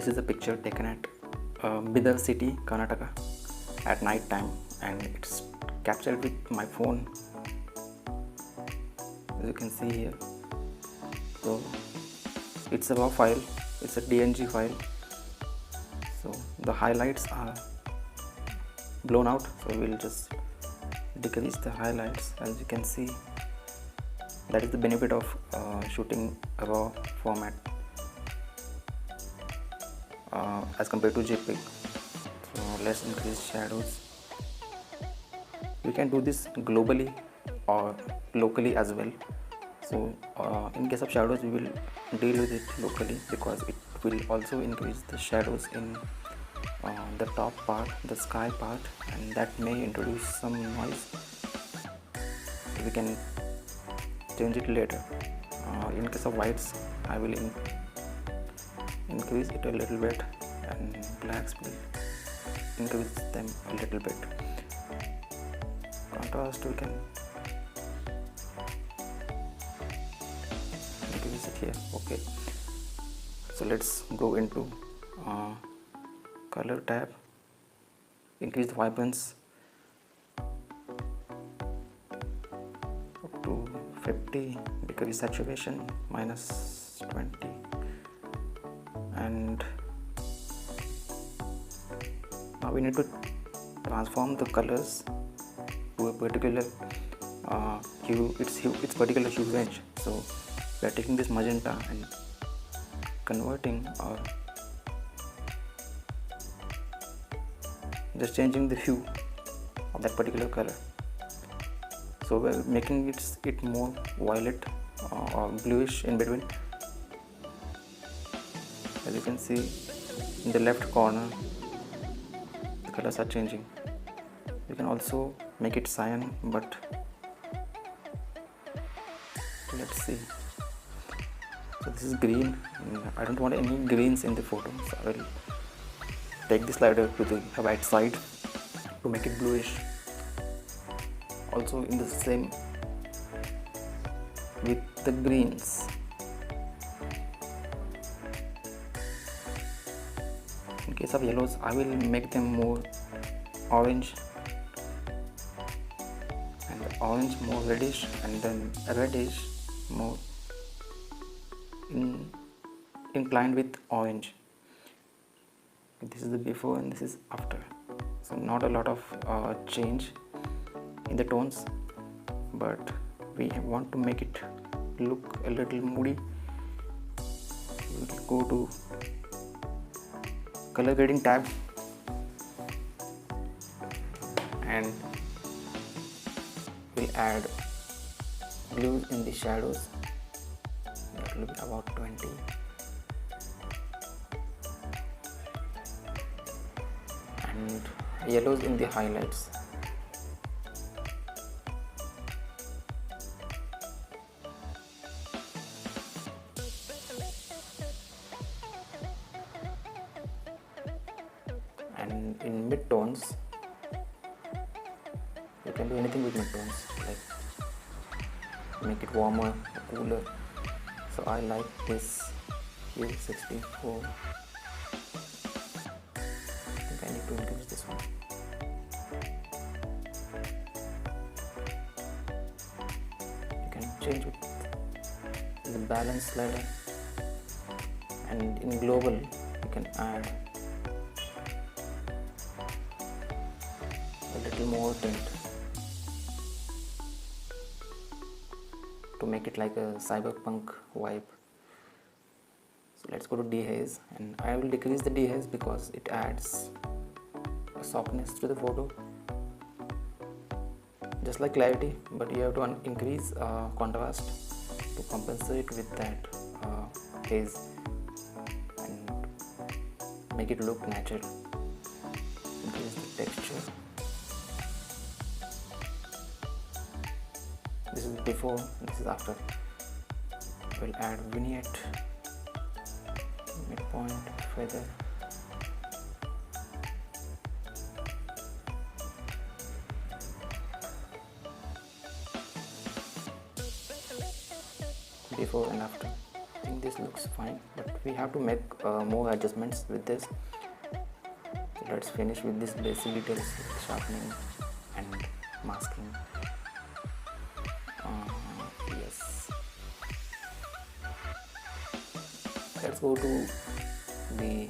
This is a picture taken at Bidar city, Karnataka at night time, and it's captured with my phone, as you can see here. So it's a raw file, it's a DNG file, so the highlights are blown out, so we'll just decrease the highlights. As you can see, that is the benefit of shooting a raw format as compared to JPEG. So let's increase shadows. You can do this globally or locally as well. So in case of shadows, we will deal with it locally because it will also increase the shadows in the top part, the sky part, and that may introduce some noise. We can change it later. In case of whites, I will increase it a little bit, and blacks will increase them a little bit. Contrast, we can increase it here. Okay, so let's go into color tab, increase the vibrance up to 50, decrease saturation minus 20, and now we need to transform the colors to a particular hue, its particular hue range. So we are taking this magenta and converting or just changing the hue of that particular color. So we're making it more violet or bluish in between. As you can see in the left corner, the colors are changing. You can also make it cyan, but let's see. So this is green. I don't want any greens in the photo, so I will take the slider to the right side to make it bluish. Also in the same with the greens. In case of yellows, I will make them more orange, and the orange more reddish, and then reddish more inclined with orange. This is the before and this is after. So not a lot of change in the tones, but we want to make it look a little moody. We will go to color grading tab and we'll add blues in the shadows. That will be about 20. And yellows in the highlights. And in mid-tones, you can do anything with mid-tones, like make it warmer or cooler. So I like this here, 64. I need to increase this one. You can change with the balance slider, and in global you can add a little more tint to make it like a cyberpunk vibe. So let's go to dehaze, and I will decrease the dehaze because it adds a softness to the photo, just like clarity, but you have to increase contrast to compensate with that haze and make it look natural. Increase the texture. This is before, this is after. We'll add vignette, midpoint, feather. Before and after. think this looks fine, but we have to make more adjustments with this. So let's finish with this basic details, sharpening and masking. Yes, let's go to the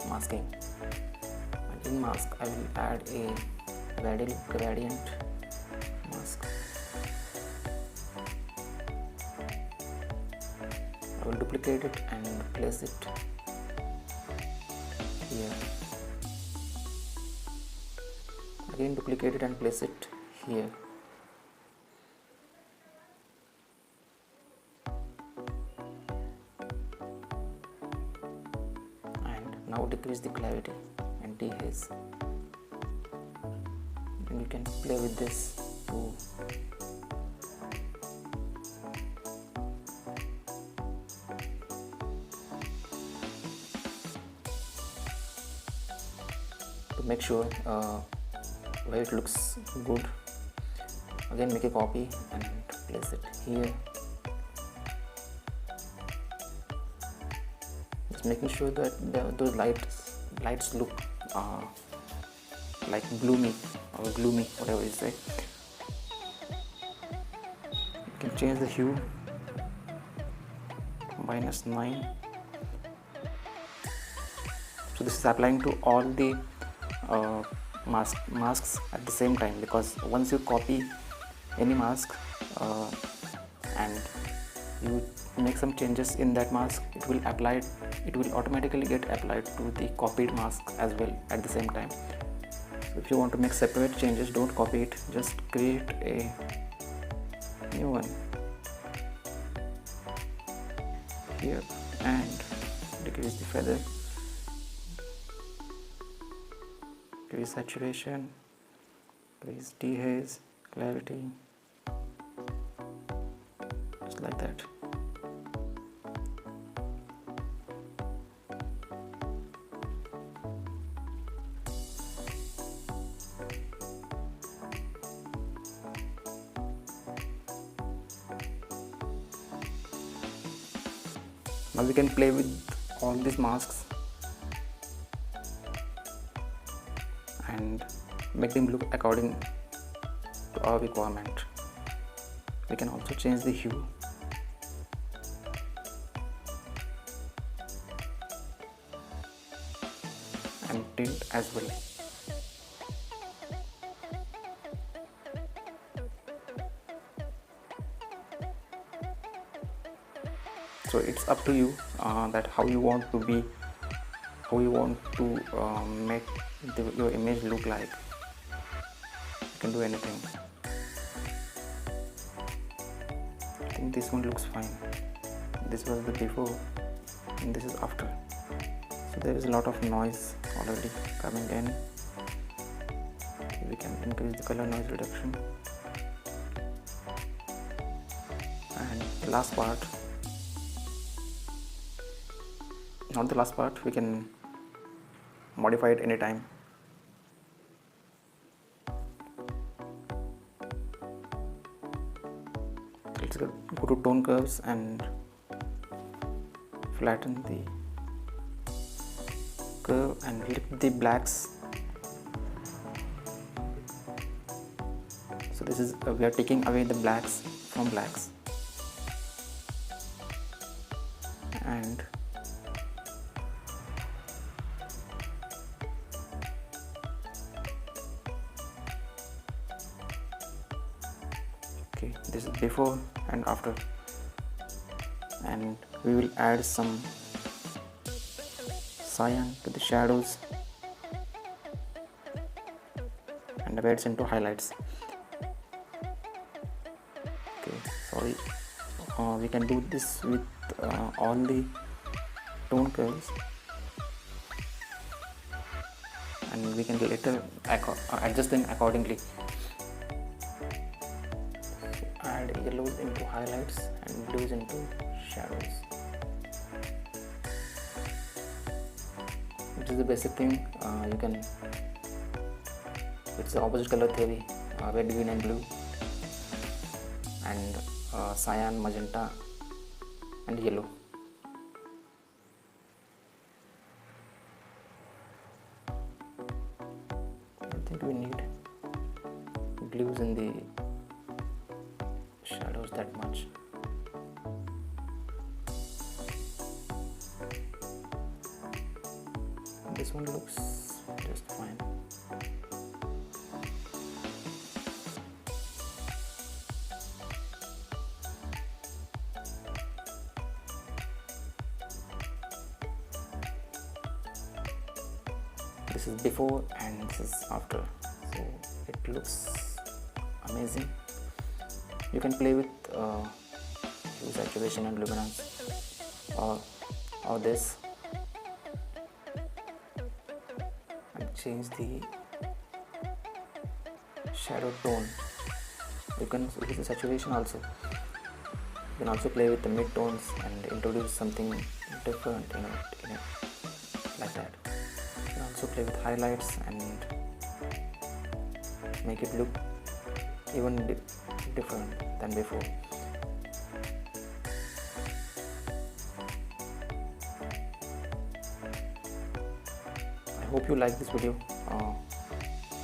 masking, and in mask I will add a radial gradient mask. I will duplicate it and place it here. Again duplicate it and place it here. And now decrease the clarity and dehaze. And you can play with this to make sure where it looks good. Again make a copy and place it here. Just making sure that those lights look like gloomy or gloomy, whatever you say. You can change the hue, -9. So this is applying to all the masks at the same time, because once you copy any mask and you make some changes in that mask, it will automatically get applied to the copied mask as well at the same time. So if you want to make separate changes, don't copy it, just create a new one here and decrease the feather, increase saturation, increase dehaze, clarity, just like that. Now we can play with all these masks and make them look according to our requirement. We can also change the hue. And tint as well. So it's up to you that how you want to make your image look like. You can do anything. I think this one looks fine. This was the before and this is after. So there is a lot of noise already coming in. We can increase the color noise reduction. And the last part, not the last part, we can modify it anytime. Let's go to tone curves and flatten the curve and lift the blacks. So this is we are taking away the blacks from blacks, and okay, this is before and after, and we will add some cyan to the shadows and reds into highlights. Okay, sorry, we can do this with all the tone curves, and we can later adjust them accordingly. Add yellows into highlights and blues into shadows. Which is the basic thing. You can, it's the opposite color theory, red, green and blue, and cyan, magenta and yellow. I don't think we need blues in the shadows that much. This one looks just fine. This is before and this is after, so it looks amazing. You can play with hue saturation and luminance, or this, and change the shadow tone. You can use the saturation also. You can also play with the mid tones and introduce something different in it, like that. You can also play with highlights and make it look even different than before. I hope you like this video.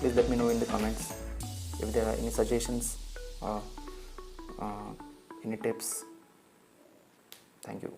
Please let me know in the comments if there are any suggestions or any tips. Thank you.